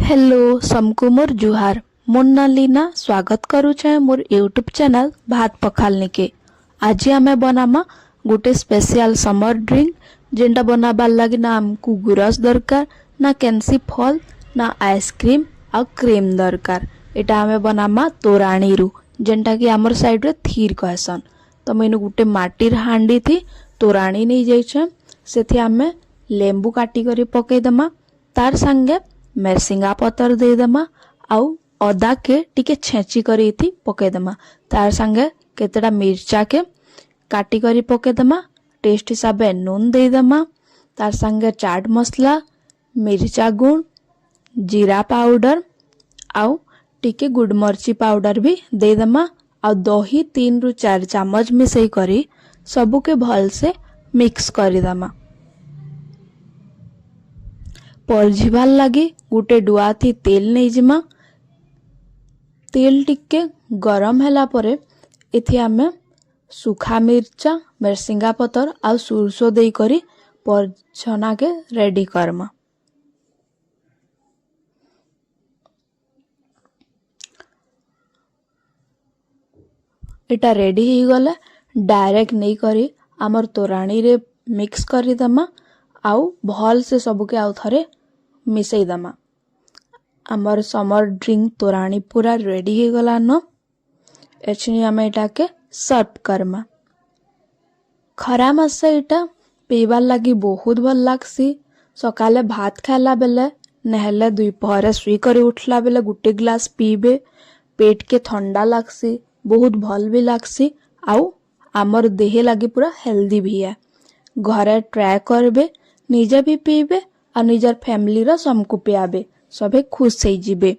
Hello समकु मोर जुहार मोर ना लीना स्वागत करुछे मोर YouTube channel भात पखालने के। आज आमे बनामा गोटे स्पेशल समर ड्रिंक जेनटा बनाबार लगी ना आमको गुरस दरकार ना कैंसी फल ना आइसक्रीम आ क्रीम दरकार। एटा आमे बनामा तोराणी रु जेनटा कि आमर साइड रे थीर कहसन। तो मैंने गोटे माटीर हांडी थी तोराणी नहीं जाइछे सेथि आमे लेंबू काटी करी पकेई दमा तार संगे मेरसिंगा पतर देदमा आउ अदा के टिके छेची करी थी पकेदमा तार संगे केतेटा मिर्चा के काटी करी पकेदमा टेस्ट हिसाब नून देदमा तार संगे चाट मसला मिर्चा गुण जीरा पाउडर आउ टिके गुडमर्ची पाउडर भी देदमा आ दही 3 रु 4 चम्मच मिसई करी सबू के भल से मिक्स करी दमा। परझिबार लगी गोटे डुआ थी तेल नहीं जिमा तेल टिके गरम हैला परे इथि आमे सुखा मिर्चा मेरसिंगा पतर आ सुरसो देई करी परछना के रेडी करमा। इटा रेडी ही गले डायरेक्ट नहीं करी आमर तोराणी रे मिक्स करी दमा आउ भल से सबू के आउ थरे मिसई दमा। आमर समर ड्रिंक तोराणी पूरा रेडी ही गला न एछनी आमे इटा के सर्व करमा। खरा मासे इटा पीबार लगी बहुत भल लागसी। सकाले भात खाला बेले नहले दुपहरे सुई करी उठला बेले गुटे ग्लास पीबे पेट के ठंडा लागसी बहुत भल भी लागसी आउ आमर देहे लगी पूरा हेल्दी भी है। घरे ट्राई करबे निजे भी पीबे और निजर फैमिली रा समकु पियाबे सभे खुश हो जिबे।